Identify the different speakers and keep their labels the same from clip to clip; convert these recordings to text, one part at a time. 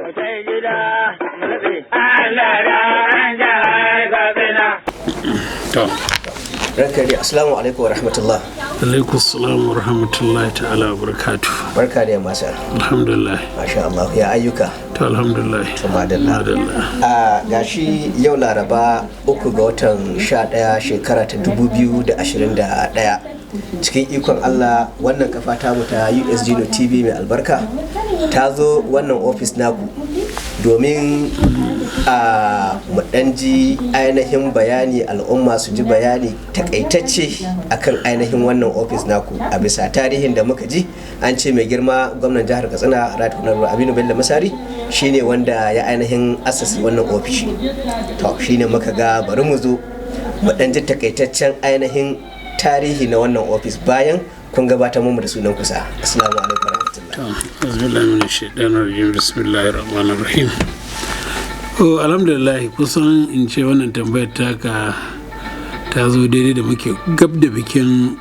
Speaker 1: Ranka dai, assalamu alaikum wa rahmatullah.
Speaker 2: Alaikum salam wa rahmatullahi ta'ala wa barakatu.
Speaker 1: Barka da Masar.
Speaker 2: Alhamdulillah.
Speaker 1: Masha Allah, ya ayyuka.
Speaker 2: To alhamdulillah.
Speaker 1: Madalla. Gashi yau Laraba 3 ga watan 11 shekara ta 2021. Cikin ikon Allah wannan kafa ta mu ta USG TV mai albarka ta zo wannan ofis naku domin mu dan ji ainihin bayani, al'umma su ji bayani takaitacce akan ainihin wannan ofis naku. A bisa tarihin da muka ji an ce mai girma gwamnan jihar Katsina Aminu Bello Masari shine wanda ya ainihin asasa wannan ofishi. To shine muka ga bari mu zo mu dan ji takaitaccen ainihin tarihi na wannan ofis bayan kun gabatar mu da sunan kusa. Assalamu alaikum warahmatullahi.
Speaker 2: Bismillahirrahmanirrahim. Alhamdulillah, kusan in ce wannan tambayar taka ta zo daidai da muke gab da bikin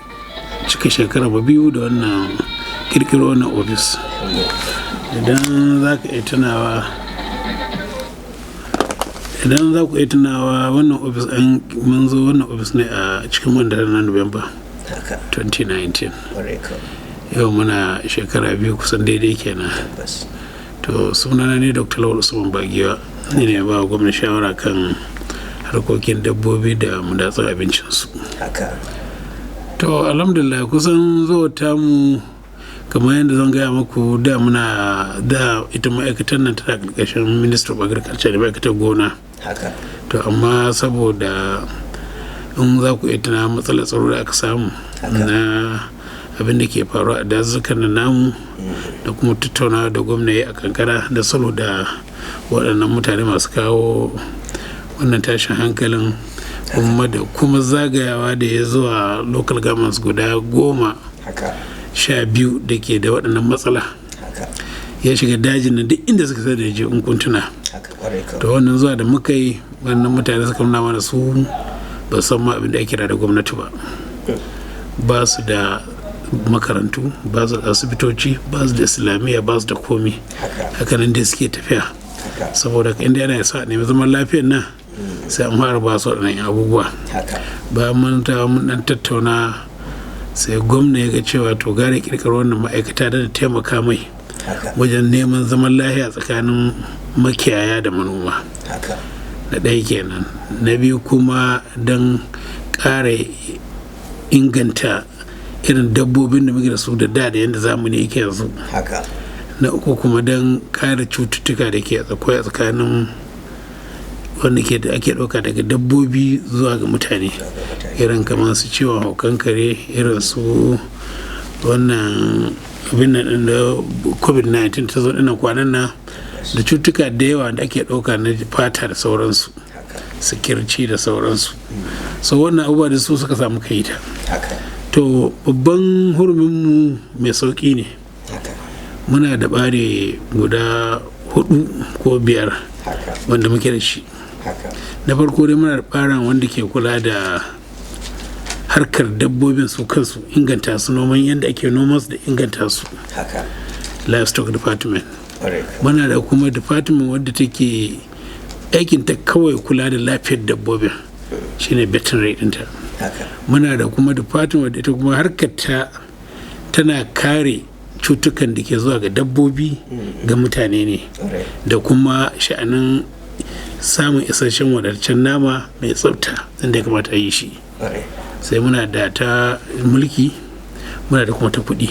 Speaker 2: cika shekara 2 da wannan kirkiro wannan ofis. Idan za ku iya tunawa wannan ofis mun zo wannan ofis ne a cikin wanda na Nuwamba 2019. Yau muna shekara 2 kusan daidai kenan. To sunana ne Dr. Lawal Usman Bagiwa, ni ne ba gwamnan shawara kan harkokin dabbobi da madatsar abincinsu. To alhamdulillah, kusan zuwa tamu kamar yadda zan gaya muku da ita ma'aikatar nan tana karkashin Minister of Agriculture da ma'aikatar gona. To amma saboda in za ku iya tuna matsalar tsaro da aka samu na abin da ke faruwa a dazukan da namu da kuma tattaunawa da gwamna a kankara da salo da waɗannan mutane masu kawo wannan tashin hankalin, kuma da kuma zagayawa da ya zuwa local governments guda 12 da ke da waɗannan matsala. Ya shiga dajin nan duk inda suka sai da je kuntuna. To wannan zuwa da muka yi, wannan mutane suka nuna mana su ba san ma abin da ake kira da gwamnati ba su da makarantu, ba su da asibitoci, ba su da islamiyya, ba su da komi. Hakanan dai suke tafiya. Saboda inda yana yasa a nemi zaman lafiyar nan sai an fara ba su waɗannan abubuwa. Bayan mun dan tattauna, sai gwamna ya ga cewa to gare kirkiro wannan ma'aikata da taimaka mai wajen neman zaman lafiya tsakanin makiyaya da manoma. Na ɗaya kenan. Na biyu kuma don ƙara inganta irin dabbobin da muke da su da yadda zamani yake yanzu. Na uku kuma don kare cututtuka da ke akwai a tsakanin wanda ake ɗauka daga dabbobi zuwa ga mutane, irin kamar su ciwon haukan kare, irin su wannan abin nan da covid-19 ta zo dinnan kwanan nan, da cututtuka da yawa da ake ɗauka na fata da sauransu, sikirci da sauransu. So wannan abubuwa da su suka samu kai ta. To babban huruminmu mai sauƙi ne. Muna da ɓare guda 4 ko 5 wanda muke da shi. Na farko dai muna da ɓaran wanda ke kula da harkar dabbobin su kansu, inganta su, noman yadda ake noman su da inganta su, livestock department. Muna da kuma department wadda take aikin ta kawai kula da lafiyar dabbobin, shine veterinary ɗinta. Muna da kuma department wadda ita kuma harkar ta tana kare cutukan da ke zuwa ga dabbobi ga mutane ne, da kuma sha'anin samun isasshen wadataccen nama mai tsafta inda ya kamata a yi shi. Sai muna da ta mulki, muna da kuma ta kuɗi,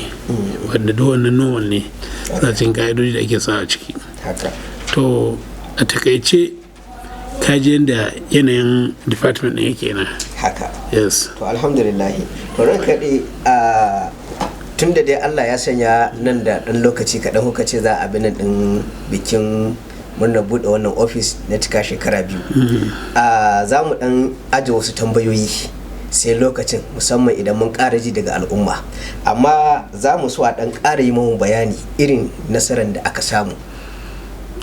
Speaker 2: wanda duk wannan noman ne suna cikin ka'idoji da ake sa a ciki. To a takaice kaji yadda yanayin department ɗin yake na. Yes.
Speaker 1: To alhamdulillah. To ranka dai tun da dai Allah ya sanya nan da ɗan lokaci kaɗan kuka ce za a bi nan ɗin bikin murnar buɗe wannan ofis na cika shekara 2. Za mu ɗan aje wasu tambayoyi sai lokacin, musamman idan mun ƙara ji daga al'umma, amma za mu so a ɗan ƙara yi mamu bayani irin nasarar da aka samu.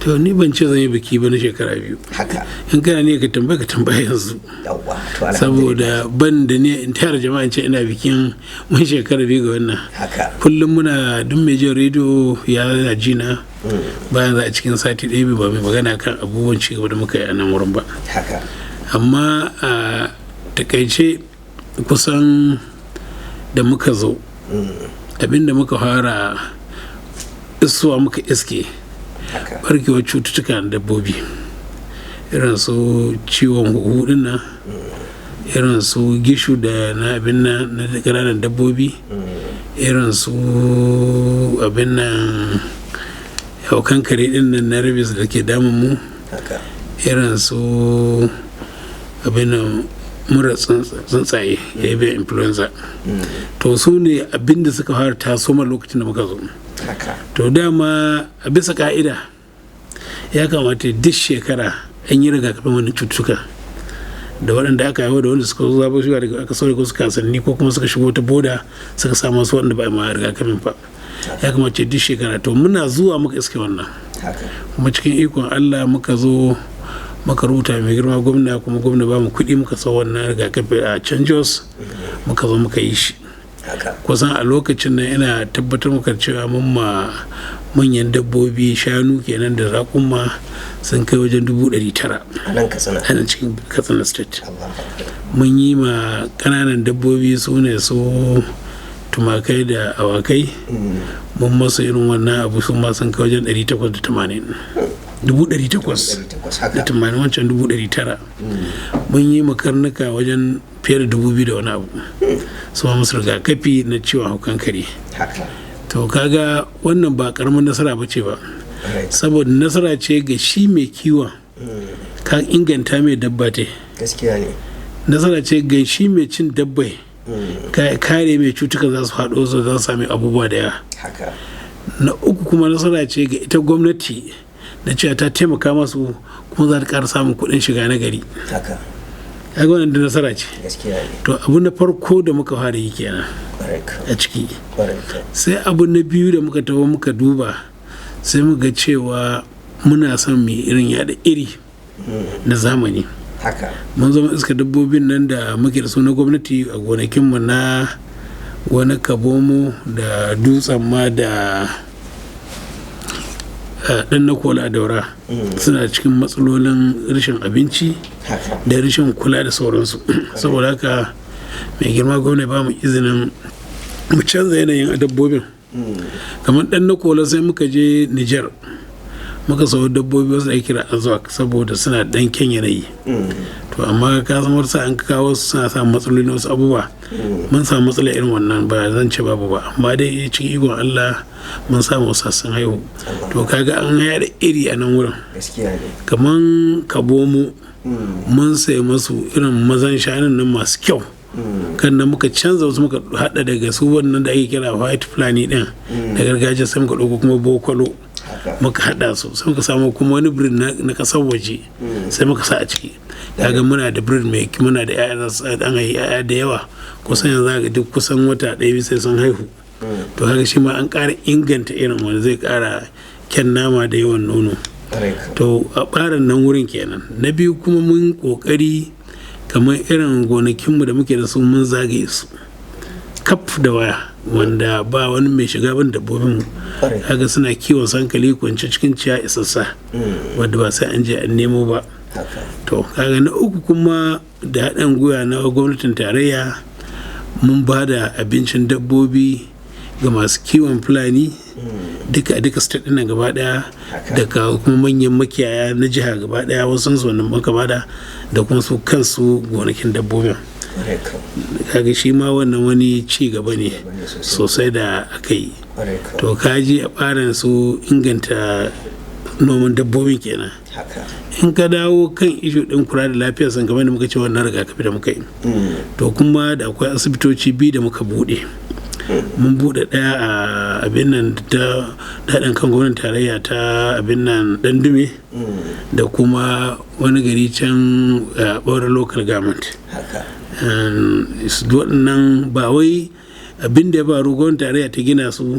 Speaker 2: To ni ban ce zan yi biki ba na shekara 2. In kana ne ka tambaya yanzu. Saboda ban da ne in tara jama'a ce ina bikin mun shekara 2 ga wannan. Kullum muna duk mai jin rediyo ya jina bayan za a cikin sati ɗaya ba mai magana kan abubuwan cigaba da muka yi a nan wurin ba. Amma a takaice kusan da muka zo abinda muka fara isuwa muka iske barkewar cututtuka na dabbobi irin su ciwon huhu dinnan, irin su gishu da na abin nan na ƙananan dabbobi, irin su abin nan haukan kare dinnan na rabies da ke damun mu, irin su abin nan mura tsuntsaye avian influenza. To su ne abin da suka fara taso ma lokacin da muka zo. To dama a bisa ka'ida ya kamata duk shekara an yi rigakafin wani cututtuka da waɗanda aka haihu da wanda suka zo zabo shiga daga aka sauya su kasanni ko kuma suka shigo ta boda suka samu su waɗanda ba a ma rigakafin ba. Ya kamata duk shekara to muna zuwa muka iske wannan kuma cikin ikon Allah muka zo muka rubuta mai girma gwamna kuma gwamna ba mu kuɗi muka sa wannan rigakafi a can Jos muka zo muka yi shi. Kusan a lokacin nan ina tabbatar muka cewa mun ma manyan dabbobi shanu kenan da raƙuma sun kai wajen 900 a nan cikin Katsina state. Mun yi ma ƙananan dabbobi su ne su tumakai da awakai mun masu irin wannan abu sun ma sun kai wajen 880 wancan 900. Mun yi makarnuka wajen fiye da 2000 da wani abu su ma musu rigakafi na ciwon haukan kare. To kaga wannan ba karamin nasara ba ce ba, saboda nasara ce ga shi mai kiwon ka inganta mai dabba te, nasara ce ga shi mai cin dabbai ka kare mai cutuka za su haɗo za su sami abubuwa da yawa. Na uku kuma nasara ce ga ita gwamnati na cewa ta taimaka masu kuma za ta ƙara samun kuɗin shiga na gari. Ya ga wannan da nasara ce. To abu na farko da muka fara yi kenan a ciki. Sai abu na biyu da muka taho muka duba sai muka cewa muna son mu irin yada iri na zamani. Mun zama iska dabbobin nan da muke da su na gwamnati a gonakinmu na gonar kabomu da dutsen ma da dan na kola daura suna cikin matsalolin rashin abinci da rashin kula da sauransu. Saboda haka mai girma gwamna ba mu izinin mu canza yanayin dabbobin. Kamar dan na kola sai muka je Niger muka sau dabbobi wasu ake kira azwak saboda suna dan kyan yanayi. To amma ka san wasu an kawo suna samun matsaloli na wasu abubuwa. Mun samu matsala irin wannan ba zan ce babu ba, amma dai cikin ikon Allah mun samu sassan haihu. To kaga an haya da iri a nan wurin kaman kabomu mun sai masu irin mazan shanun nan masu kyau kan nan muka canza wasu muka hada daga su wannan da ake kira white fulani din da gargajiya sai muka dauko kuma bokwalo muka hada su sai muka samu kuma wani breed na kasar waje sai muka sa a ciki. Kaga muna da breed mai muna da yaya da yawa kusan yanzu ga duk kusan wata ɗaya sai sun haihu. To kaga shi ma an ƙara inganta irin wanda zai ƙara kyan nama da yawan nono. To a ɓarin nan wurin kenan. Na biyu kuma mun ƙoƙari kamar irin gonakinmu da muke da su mun zagaye su kaf da waya wanda ba wani mai shiga ban dabbobin mu. Kaga suna kiwon sankali kwance cikin ciya isassa wadda ba sai an je an nemo ba. To kaga na uku kuma da haɗin gwiwa na gwamnatin tarayya mun ba da abincin dabbobi ga masu kiwon fulani duka state ɗin gaba ɗaya da kuma manyan makiyaya na jiha gaba ɗaya wasu su wannan muka bada da kuma su kansu gonakin dabbobin. Kaga shi ma wannan wani ci gaba ne sosai da aka yi. To kaji a ɓarin su inganta noman dabbobin kenan. In ka dawo kan ishu ɗin kula da lafiyar san kamar da muka ce wannan rigakafi da muka yi. To kuma da akwai asibitoci biyu da muka buɗe. Mun buɗe ɗaya a abin nan ta daɗin kan gwamnatin tarayya ta abin nan ɗan dume da kuma wani gari can ɓauren local government. Waɗannan ba wai abin da ya faru gwamnatin tarayya ta gina su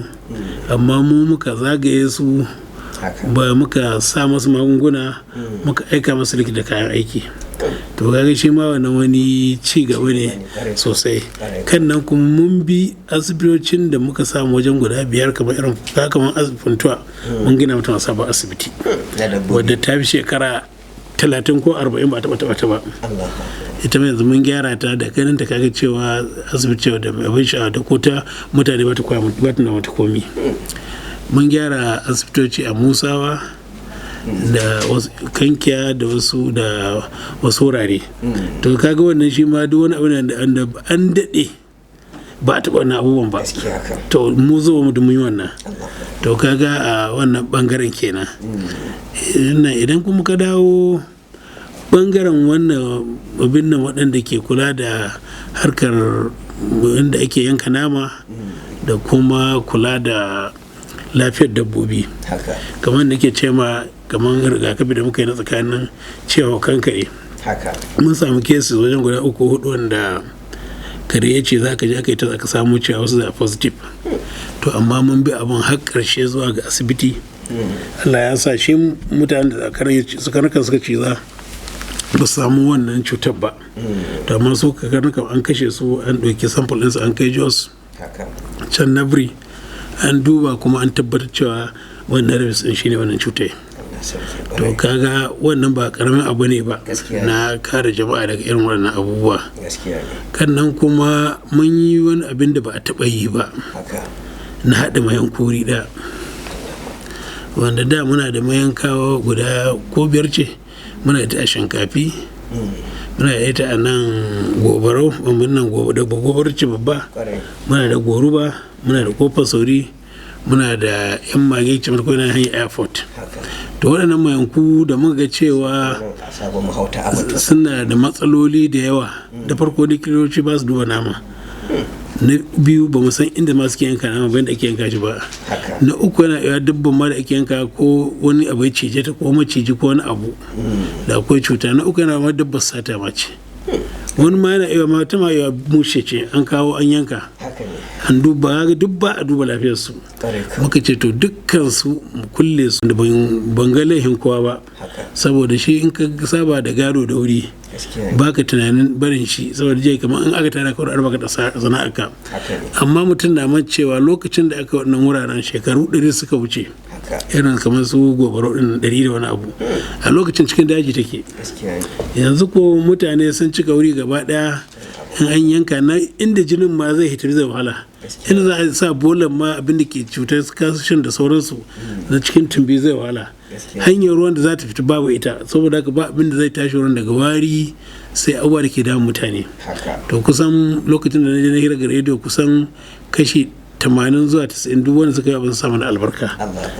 Speaker 2: amma mu muka zagaye su ba muka sa masu magunguna muka aika masu likita kayan aiki. To kaga shi ma wannan wani ci gaba ne sosai. Kan nan kuma mun bi asibitocin da muka samu wajen guda 5 kamar irin kamar asibitin tuwa mun gina mutum sabon asibiti wadda ta fi shekara 30 ko 40 ba ta ba. Ita mai yanzu mun gyara ta da ganin ta kaga cewa asibiti da abin sha'awa da ko ta mutane ba ta mata komi. Mun gyara asibitoci a Musawa da Kankiya da wasu wurare. To kaga wannan shi ma duk wani abu da an daɗe ba a taɓa wannan abubuwan ba. To mu zo mu yi wannan. To kaga a wannan bangaren kenan. Idan kuma ka dawo bangaren wannan abin nan waɗanda ke kula da harkar inda ake yanka nama da kuma kula da lafiyar dabbobi, kamar da ke ce ma kamar rigakafi da muka yi na tsakanin cewa kankare, mun samu cases wajen guda 3-4 wanda kare ya ce za ka je aka yi ta aka samu cewa wasu da positive. To amma mun bi abin har ƙarshe zuwa ga asibiti. Allah ya sa shi mutanen da karnukan suka ce za ba samu wannan cutar ba. To amma su karnukan an kashe su, an ɗauki sample ɗinsu an kai Jos can Nabri an duba kuma an tabbatar cewa wannan rabis ɗin shine wannan cutar. To kaga wannan ba karamin abu ne ba na kare jama'a daga irin wannan abubuwa. Kan nan kuma mun yi wani abin da ba a taɓa yi ba na haɗa mayan kuri ɗaya, wanda da muna da mayankawa guda ko 5 ce. Muna ita a Shinkafi, muna da ita a nan Gobarau, nan da Gobarau ce babba, muna da Goruba, muna da Kofar Sauri, muna da yan mage ce ko na hanyar airport. To waɗannan mayanku da muka ga cewa suna da matsaloli da yawa. Da farko da likitoci ba su duba nama. Na biyu ba mu san inda ma suke yanka nama bayan da ake yanka shi ba. Na uku yana yawa dubban ma da ake yanka ko wani abu ya cije ta ko maciji ko wani abu da akwai cuta. Na uku yana ma dabbar sata ma ce. Wani ma yana yawa ma ta ma yawa mushe ce an kawo an yanka. An duba duk ba a duba lafiyarsu. Muka ce to dukkan su mu kulle su da ban ga laifin kowa ba, saboda shi in ka saba da gado da wuri baka tunanin barin shi, saboda jai kamar in aka tara kawai baka da sana'arka. Amma mutum na man cewa lokacin da aka wannan wuraren shekaru 100 suka wuce, irin kamar su Gobarau din 100 da wani abu, a lokacin cikin daji take. Yanzu ko mutane sun cika wuri gaba daya, in an yanka na inda jinin ma zai hitari zai wahala, inda za a sa bolan ma abinda ke cutar kasashen da sauransu na cikin tumbi zai wahala. Hanyar ruwan da za ta fita babu ita, saboda haka ba abinda zai tashi ruwan daga wari sai abuwa da ke damun mutane. To kusan lokacin da na je na hira ga rediyo kusan kashi 80 zuwa 90 duk wanda suka yi abin samun albarka.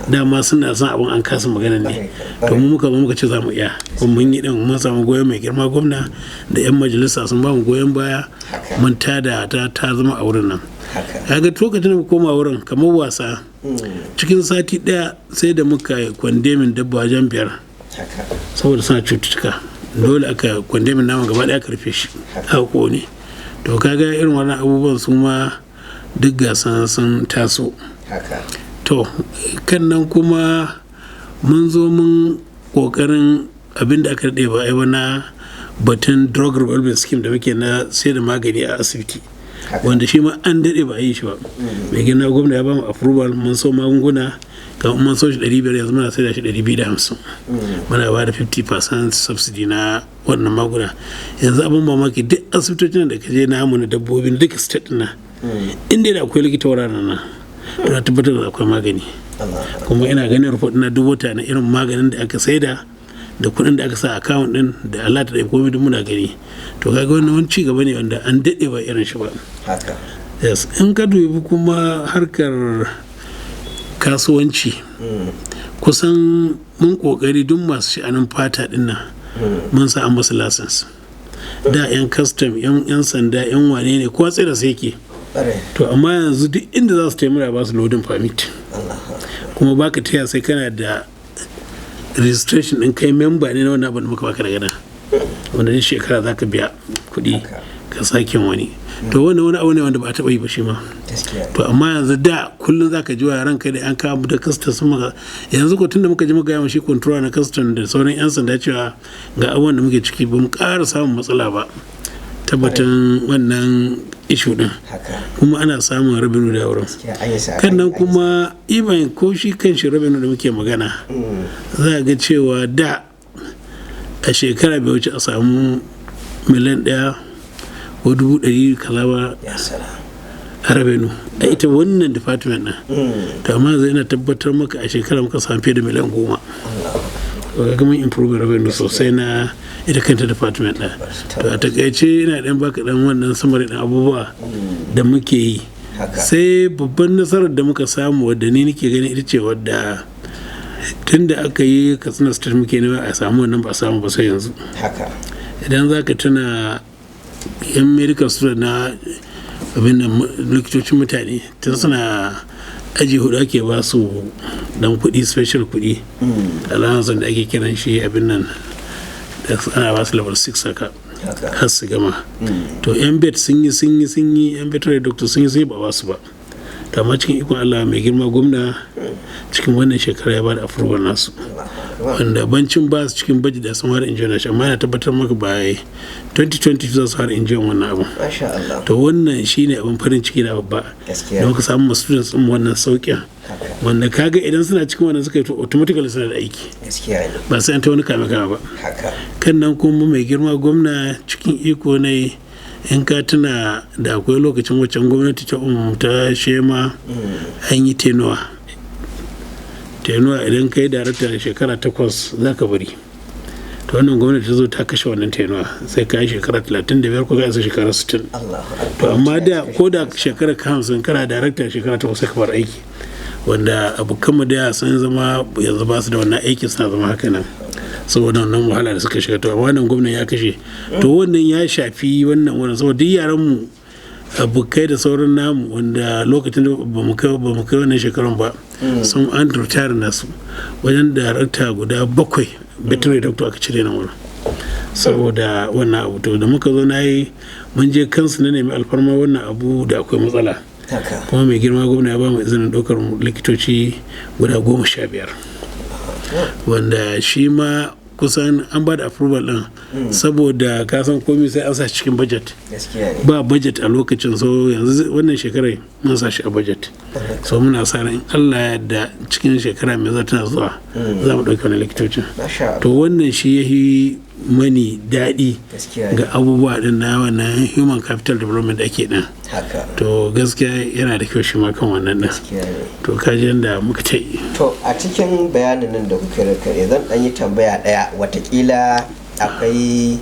Speaker 2: Dama suna son abin an kasa magana ne. To mu muka ce za mu iya. Kuma mun yi din mun samu goyon mai girma gwamna da 'yan majalisa sun ba mu goyon baya. Mun tada ta zama a wurin nan. Kaga lokacin da mu koma wurin kamar wasa. Cikin sati daya sai da muka kwandemin dabba wajen 5. Saboda suna cututtuka. Dole aka kwandemin nama gaba daya karfe shi. Haka ko ne. To kaga irin wannan abubuwan su ma duk gasan sun taso. To kan nan kuma mun zo mun kokarin abinda aka daɗe ba ai na batun drug revolving scheme da muke na sai da magani a asibiti, wanda shi ma an daɗe ba a yi shi ba. Mai gina gwamna ya ba mu approval, mun so magunguna kan mun so shi 500, yanzu muna sai da shi 250. Muna ba da 50% subsidy na wannan magunguna. Yanzu abin mamaki duk asibitocin da ka je namu na dabbobin duka state na inda da akwai likita wuraren nan, to na tabbatar da akwai magani. Kuma ina ganin report na duk wata na irin maganin da aka saida da kuɗin da aka sa account din da Allah ta da komai duk muna gani. To kaga wannan wani ci gaba ne wanda an daɗe ba irin shi ba. Yes, in ka dubi kuma harkar kasuwanci kusan mun kokari duk masu sha'anin fata din nan mun sa an masu license. Da 'yan custom 'yan sanda 'yan wane ne kowa tsaye da sai yake. To amma yanzu duk inda za su taimaka ba su loading permit, kuma baka taya sai kana da registration din kai member ne na wannan abin da muka baka daga nan, wanda duk shekara za ka biya kuɗi ka sake wani. To wannan wani abu ne wanda ba a taɓa yi ba shi ma. To amma yanzu da kullum za ka ji wa ranka da an kawo da kastar sun maka yanzu ko tun da muka ji muka yamma shi control na kastar da sauran 'yan sanda cewa ga abubuwan da muke ciki ba mu ƙara samun matsala ba. Tabbatan wannan ishu din kuma ana samun rabinu da wurin kan nan kuma iban ko shi kan shi rabinu da muke magana za a ga cewa da a shekara bai wuce a samu miliyan 1 ko 100,000 kaza ba a rabinu a ita wannan department din to amma zai na tabbatar maka a shekara muka samu fiye da miliyan 10 ga gama improve revenue sosai na ita kanta department ɗin. To a takaice ina ɗan baka ɗan wannan samari ɗin abubuwa da muke yi. Sai babban nasarar da muka samu wadda ni nake gani ita ce wadda tun da aka yi Katsina state muke nema a samu wannan ba a samu ba sai yanzu. Idan za ka tuna yan medical student na abin da likitocin mutane tun suna aji 4 ake ba su dan kuɗi special kuɗi alhanzar da ake kiran shi abin nan da ana ba su level 6 haka har su gama. To yan bet sun yi yan veterinary doctor sun yi ba ba su ba. To amma cikin ikon Allah mai girma gwamna cikin wannan shekara ya ba da approval nasu wanda bancin ba su cikin budget da sun har injiyan shi amma yana tabbatar maka ba 2020 za su har injiyan wannan abu. To wannan shine abin farin ciki na babba da muka samu ma students din wannan sauƙin wanda kaga idan suna cikin wannan suka yi to automatically suna da aiki ba sai an ta wani kame ba. Kan nan kuma mai girma gwamna cikin iko ne in ka tuna da akwai lokacin waccan gwamnati ta shema an yi tenuwa idan kai darakta da shekara 8 za ka bari. To wannan gwamnati ta zo ta kashe wannan tenuwa sai ka yi shekara 35 ko ka isa shekara 60. To amma da ko da shekara 50 kana darakta shekara 8 sai ka bar aiki wanda abokanmu da sun zama yanzu ba su da wannan aiki suna zama haka nan saboda wannan wahala da suka shiga. To wannan gwamnati ya kashe to wannan ya shafi wannan saboda duk yaran mu abokai da sauran namu wanda lokacin da ba mu kai wannan shekarun ba sun an retire nasu wajen darakta guda 7 veterinary doctor aka cire nan wurin saboda wannan abu. To da muka zo na yi mun je kansu na nemi alfarma wannan abu da akwai matsala kuma mai girma gwamna ya ba mu izinin ɗaukar likitoci guda 15 wanda shi ma kusan an ba da approval din saboda ka san komai sai an sa cikin budget ba budget a lokacin so yanzu wannan shekarar mun sa shi a budget so muna sa ran Allah ya yarda cikin shekara mai zata zuwa za mu dauki wannan likitocin. To wannan shi yayi mani daɗi ga abubuwa din na wannan human capital development da ake din. To gaskiya yana da kyau shi ma kan wannan din. To kaji yanda muka ta yi.
Speaker 1: To a cikin bayanin nan da kuka rikare zan dan yi tambaya daya watakila akwai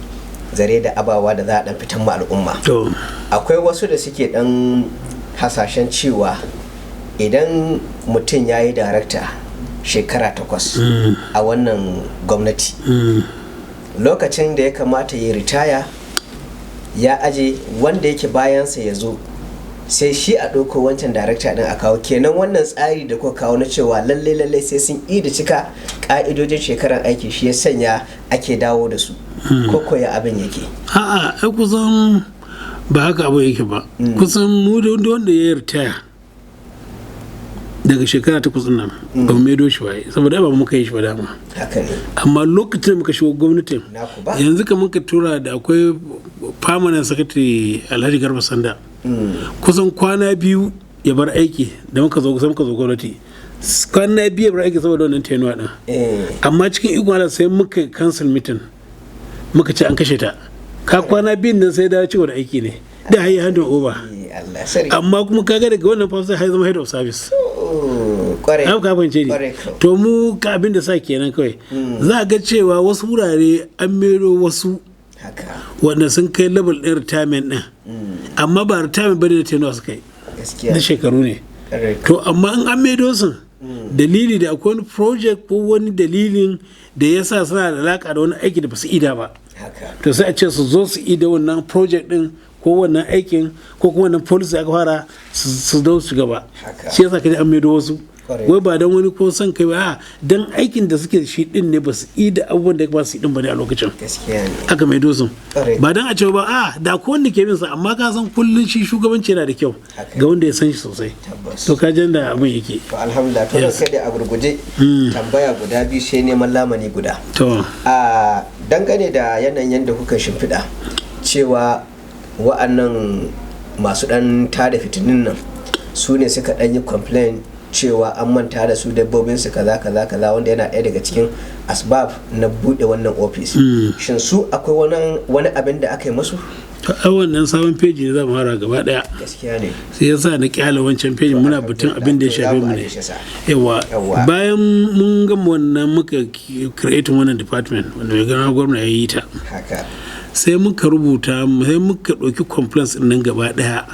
Speaker 1: zare da abawa da za a dan fitan mu al'umma. Akwai wasu da suke dan hasashen cewa idan mutum ya yi darakta shekara 8 a wannan gwamnati lokacin da ya kamata ya ritaya ya aje wanda yake bayansa ya zo sai shi a ɗauko wancan darakta ɗin a kawo kenan wannan tsari da kuka kawo na cewa lallai sai sun da cika ƙa'idojin shekaran aiki shi ya sanya ake dawo da su ko koya abin yake.
Speaker 2: A'a kusan ba haka abu yake ba kusan mu da wanda ya ritaya daga shekara 8 nan ba mu maido shi ba saboda ba muka yi shi ba dama
Speaker 1: haka ne
Speaker 2: amma lokacin da muka shigo gwamnatin yanzu kamar ka tura da akwai permanent secretary Alhaji Garba Sanda kusan kwana 2 ya bar aiki da muka zo gwamnati kwana 2 ya bar aiki saboda wannan tenuwa din amma cikin ikon Allah sai muka cancel meeting muka ce an kashe ta ka kwana 2 nan sai da cewa da aiki ne da hayi hand over amma kuma kaga daga wannan fa sai zama head of service
Speaker 1: kwarai
Speaker 2: ka fahimce ni to mu ka abin da sa kenan kawai za ga cewa wasu wurare an mero wasu wanda sun kai level ɗin retirement ɗin amma ba retirement bane da tenuwa suka yi na shekaru ne to amma an maido sun dalili da akwai wani project ko wani dalilin da ya sa suna da alaƙa da wani aiki da ba su ida ba to sai a ce su zo su ida wannan project ɗin ko wannan aikin ko kuma wannan policy aka fara su zo su gaba shi yasa kaje an maido wasu wai ba don wani ko son kai ba don aikin da suke shi din ne ba su yi da abubuwan da ba su yi din ba ne a lokacin aka mai dosun ba don a ce ba da ko wanda ke bin sa amma ka san kullun shi shugabanci yana da kyau ga wanda ya san shi sosai to ka jan da abin yake
Speaker 1: to alhamdulillah to kai da a gurguje tambaya guda biyu sai neman lamani guda
Speaker 2: to
Speaker 1: a dangane da yanayin da kuka shimfiɗa cewa wa'annan masu dan tada fitinin nan su ne suka dan yi complain cewa an manta da su dabbobinsu kaza wanda yana ɗaya daga cikin asbab na buɗe wannan ofis shin su akwai wani abin da aka yi musu
Speaker 2: a wannan sabon feji ne za mu hara gaba daya
Speaker 1: gaskiya ne
Speaker 2: sai yasa na kyala wancan feji muna batun abin da ya shafe mu ne yawa bayan mun gama wannan muka create wannan department wanda mai gana gwamna ya yi ta sai muka rubuta sai muka ɗauki complaints nan gaba daya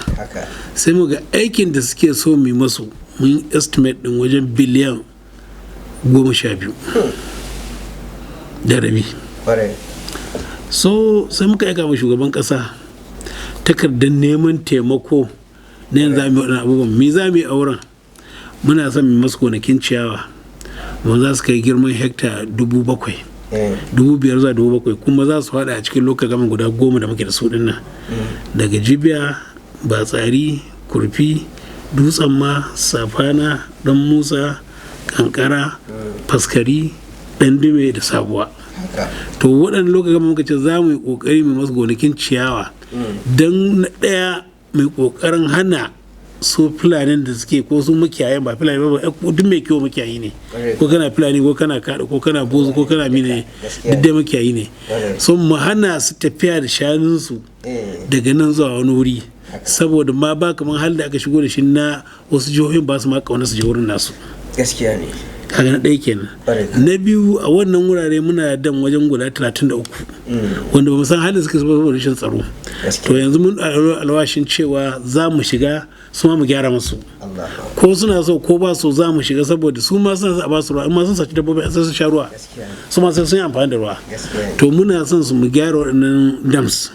Speaker 2: sai muga aikin da suke so mu masu mun estimate din wajen biliyan 12 da rabi so sai muka aika wa shugaban kasa takardar neman taimako na yanzu za mu yi abubuwan mi za mu yi auren muna son mu masu gonakin ciyawa wanda za su kai girman hekta 7,000 5,000 zuwa 7,000 kuma za su hada a cikin lokacin gama guda 10 da muke da su dinnan daga jibiya batsari kurfi dutsen ma safana dan musa kankara faskari dan dume da sabuwa to waɗannan lokacin muka ce za mu yi ƙoƙari mai masu gonakin ciyawa don na ɗaya mai ƙoƙarin hana su filanin da suke ko su makiyayen ba filani ba duk mai kiwo makiyayi ne ko kana filani ko kana kaɗa ko kana bozu ko kana mine duk dai makiyayi ne so mu hana su tafiya da shanunsu daga nan zuwa wani wuri saboda ma ba kamar halin da aka shigo da shi na wasu jihohin ba su ma kauna su je wurin nasu
Speaker 1: gaskiya ne
Speaker 2: kaga na ɗaya kenan na biyu a wannan wurare muna dan wajen guda 33 wanda ba mu san halin suka saboda rashin tsaro to yanzu mun alwashin cewa za mu shiga su ma mu gyara musu ko suna so ko ba so za mu shiga saboda su ma suna a ba su ruwa amma sun saci dabbobi a sun sha ruwa su ma sai sun yi amfani da ruwa to muna son su mu gyara waɗannan dams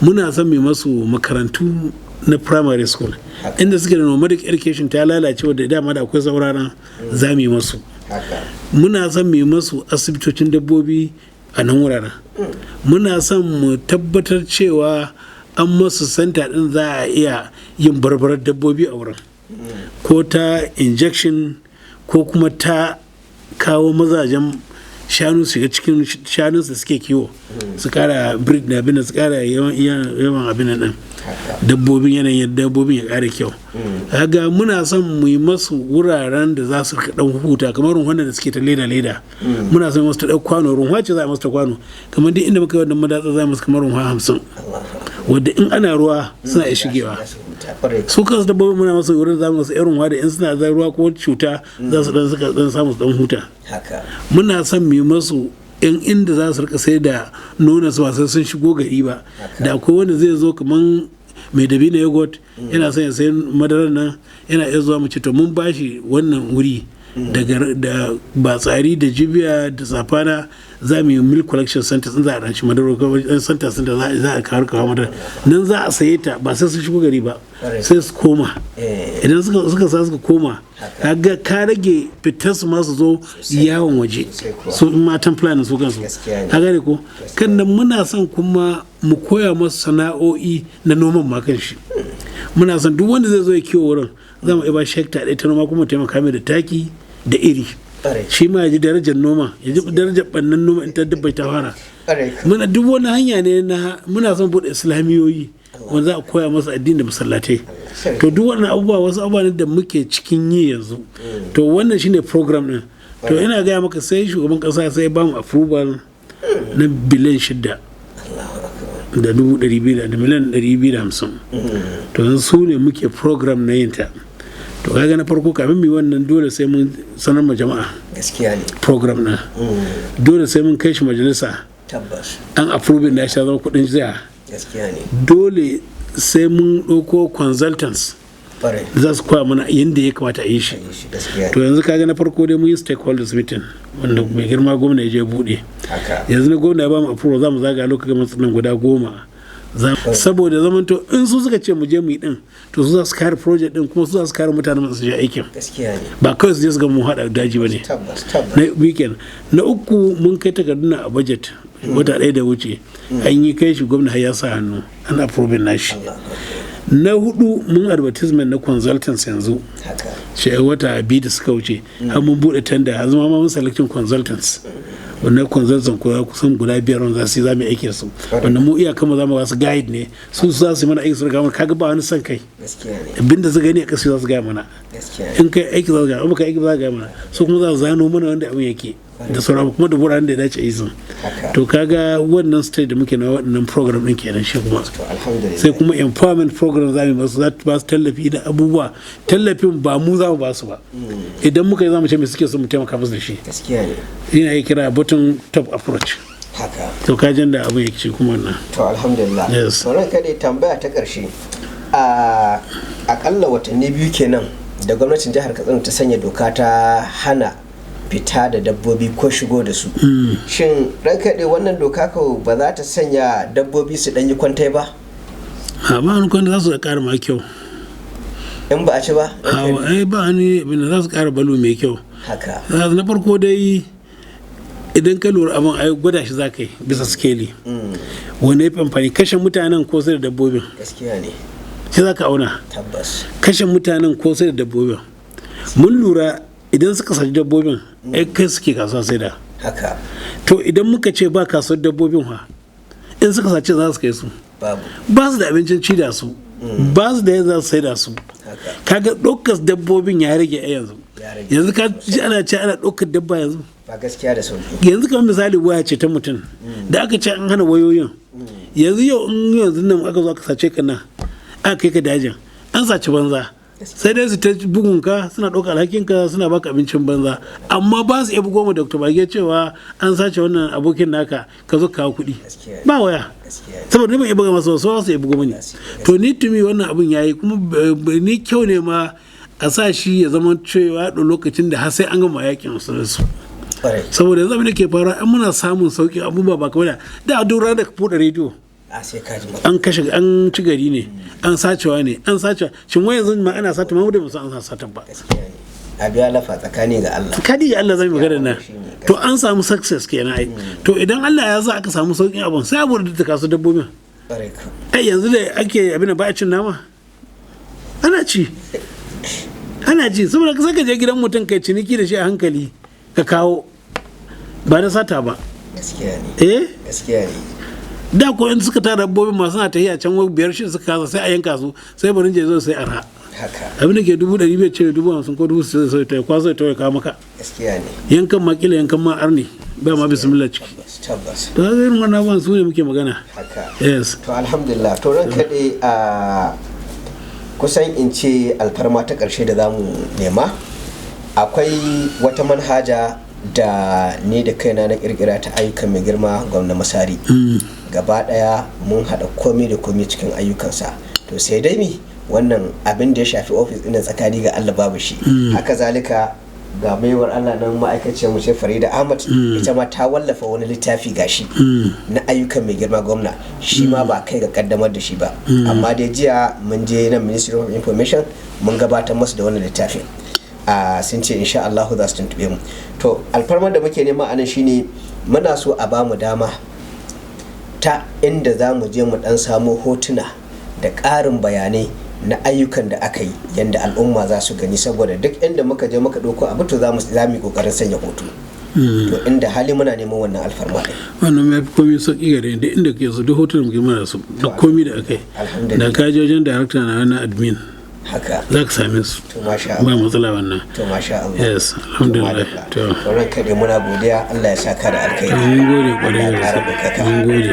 Speaker 2: muna son mu masu makarantu na primary school inda suke da nomadic education ta lalace wadda dama da akwai sauraron za mu yi masu muna son mu yi masu asibitocin dabbobi a nan wuraren muna son mu tabbatar cewa an masu santa din za a iya yin barbarar dabbobi a wurin ko ta injection ko kuma ta kawo mazajen shanu su ga cikin shanun su suke kiwo su kara breed da abin da su kara yawan abin nan dabbobin yanayin dabbobin ya kara kyau kaga muna son mu yi masu wuraren da za su dan huta kamar ruwan da suke ta leda muna son masu ta dan kwano ruwa ce za a masu ta kwano kamar duk inda muka yi wannan madatsa za mu kamar ruwa 50 wadda in ana ruwa suna iya shigewa su kansu dabbobin muna masu wurin za mu masu irin ruwa da in suna zai ruwa ko cuta za su dan samu su dan huta muna son mu yi masu yan inda za su rika sai da nuna su wasan sun shigo gari ba da akwai wanda zai zo kaman mai dabi na yogurt yana son ya sayi madarar nan yana iya zuwa mu ce to mun bashi wannan wuri da batsari da jibiya da safana za mu yi milk collection center sun za a ranci madara center sun da za a kawo madara nan za a saye ta ba sai sun shigo gari ba sai su koma idan suka koma kaga ka rage fitar su masu zo yawon waje su matan fulani su kansu ka gane ko kan nan muna son kuma mu koya masu sana'o'i na noman ma kan shi muna son duk wanda zai zo ya kiwo wurin za mu iya ba shi hekta ɗaya ta noma kuma taimaka mai da taki da iri shi ma ya ji darajar noma ya ji darajar ɓannan noma in ta dabbai ta fara muna duk wani hanya ne na muna son buɗe islamiyoyi wanda za a koya masa addini da masallatai to duk wannan abubuwa wasu abubuwa ne da muke cikin yi yanzu to wannan shine program din to ina gaya maka sai shugaban kasa sai ba mu approval na biliyan 6 da 200 da miliyan 250 to yanzu su ne muke program na yin ta to kaga na farko kafin mu wannan dole sai mun sanar ma jama'a gaskiya ne program na dole sai mun kai shi majalisa tabbas an approve da shi zama kudin jiya gaskiya ne dole sai mun dauko consultants za su koya mana yadda ya kamata a yi shi to yanzu kaga na farko dai mun yi stakeholders meeting wanda mai girma gwamna ya je bude yanzu na gwamna ya ba mu approval za mu zaga lokacin matsalin guda 10 saboda zamanto in su suka ce mu je mu yi din to su za su kare project din kuma su za su kare mutanen masu je aikin ba kawai su je su ga mu hada daji ba ne na weekend na uku mun kai takarduna a budget wata ɗaya da wuce an yi kai shi gwamna ya sa hannu an approve nashi na hudu mun advertisement na consultants yanzu wata biyu da suka wuce har mun bude tender har zama mun selecting consultants wannan consultants kusan guda 5 wanda za su yi za mu aiki da su wanda mu iyaka mu za mu ba su guide ne su za su yi mana aiki su ga kaga ba wani son kai abinda su gani a kasu za su gaya mana in kai aiki za su gaya in kai aiki za su gaya mana su kuma za su zano mana wanda abin yake da sauran kuma da wuraren da ya dace izin to kaga wannan stage da muke na waɗannan program ɗin kenan shi kuma sai kuma empowerment program za mu basu za ba su tallafi da abubuwa tallafin ba mu za mu ba su ba idan muka yi za mu ce me suke so mu taimaka musu da shi yana yi kira bottom top approach to kajin da abu yake kuma wannan
Speaker 1: to alhamdulillah sauran kaɗai tambaya ta ƙarshe a akalla watanni 2 kenan da gwamnatin jihar Katsina ta sanya doka ta hana fita da dabbobi ko shigo da su shin rankaɗe wannan doka ko ba za ta sanya dabbobi su ɗanyi kwantai ba
Speaker 2: ba wani kwanta za su ƙara ma kyau
Speaker 1: in ba a ci ba
Speaker 2: ba ni abin za su ƙara balo mai kyau
Speaker 1: haka
Speaker 2: na farko dai idan ka lura abin ai gwada shi za ka yi bisa skeli wani ya amfani kashe mutanen ko sai da dabbobin
Speaker 1: gaskiya ne
Speaker 2: shi za ka auna
Speaker 1: tabbas kashe
Speaker 2: mutanen ko sai da dabbobin mun lura idan suka saci dabbobin ai kai suke kasuwa sai da
Speaker 1: haka
Speaker 2: to idan muka ce ba kasuwar dabbobin ha in suka sace za su kai su ba su da abincin ci da su ba su da yadda za su sai da su kaga ɗaukar dabbobin ya rage a yanzu ka ji ana ce ana ɗaukar dabba yanzu
Speaker 1: ba gaskiya da sauki
Speaker 2: yanzu kamar misali waya ce ta mutum da aka ce an hana wayoyin yanzu yau in yanzu nan aka zo aka sace ka nan aka kai ka dajin an saci banza sai dai su ta bugun ka suna ɗauka alhakin ka suna baka abincin banza amma ba su iya bugo ma Dr. Bage cewa an sace wannan abokin naka ka zo kawo kuɗi ba waya saboda ni ban iya buga masa wasu su iya bugo mani to ni tumi wannan abin yayi kuma ni kyau ne ma a sa shi ya zama cewa da lokacin da har sai an gama yakin su saboda yanzu abin da ke faruwa an muna samun sauƙin abubuwa ba kawai da a dora da ka buɗe rediyo an kashe an ci gari ne an sacewa ne an sacewa shin wai yanzu ma ana sata mamu da musu an sata ba
Speaker 1: a biya lafa tsakani ga Allah
Speaker 2: zai magana na to an samu success kenan ai to idan Allah ya sa aka samu sauƙin abun sai abu da ta kasu dabbobin ai yanzu da ake abin da ba a cin nama ana ci saboda sai ka je gidan mutum kai ciniki da shi a hankali ka kawo ba da sata ba
Speaker 1: gaskiya ne
Speaker 2: da ko in suka tara dabbobin masu na tafiya can 5-6 suka kasa sai a yanka su sai barin je zo sai arha abin da ke 500 ce 50 ko 60 sai ta kwaso ta kawo maka
Speaker 1: gaskiya ne
Speaker 2: yankan ma kila yankan ma arni ba ma bismillah ciki
Speaker 1: tabbas
Speaker 2: to ga irin wannan ban su ne muke magana yes
Speaker 1: to alhamdulillah to ran kade a kusan in ce alfarma ta karshe da zamu nema akwai wata manhaja da ni da kaina na kirkira ta ayyukan mai girma gwamna Masari gaba daya mun hada komai da komai cikin ayyukansa to sai dai mi wannan abin da ya shafi ofis ɗin tsakani ga Allah babu shi haka zalika ga baiwar Allah nan ma'aikaciyar mu ce Farida Ahmad ita ma ta wallafa wani littafi gashi na ayyukan mai girma gwamna shi ma ba kai ga kaddamar da shi ba amma dai jiya mun je nan Ministry of Information mun gabatar masu da wannan littafin sun ce insha Allah za su tuntube mu to alfarmar da muke nema anan shine muna so a bamu dama ta inda za mu je mu dan samo hotuna da ƙarin bayanai na ayyukan da aka yi yanda al'umma za su gani saboda duk inda muka je muka ɗauko abu to za mu yi ƙoƙarin sanya hoto to inda hali muna neman wannan alfarma ɗin
Speaker 2: wannan ya fi komai sauƙi gare da inda ke su duk hotunan muke mana su duk komai da aka yi da kajojin darakta na wani admin
Speaker 1: haka
Speaker 2: za ka same su ba matsala wannan
Speaker 1: to masha Allah
Speaker 2: yes alhamdulillah
Speaker 1: to ran kade muna godiya Allah ya saka da alkhairi
Speaker 2: mun gode kwarai da mun gode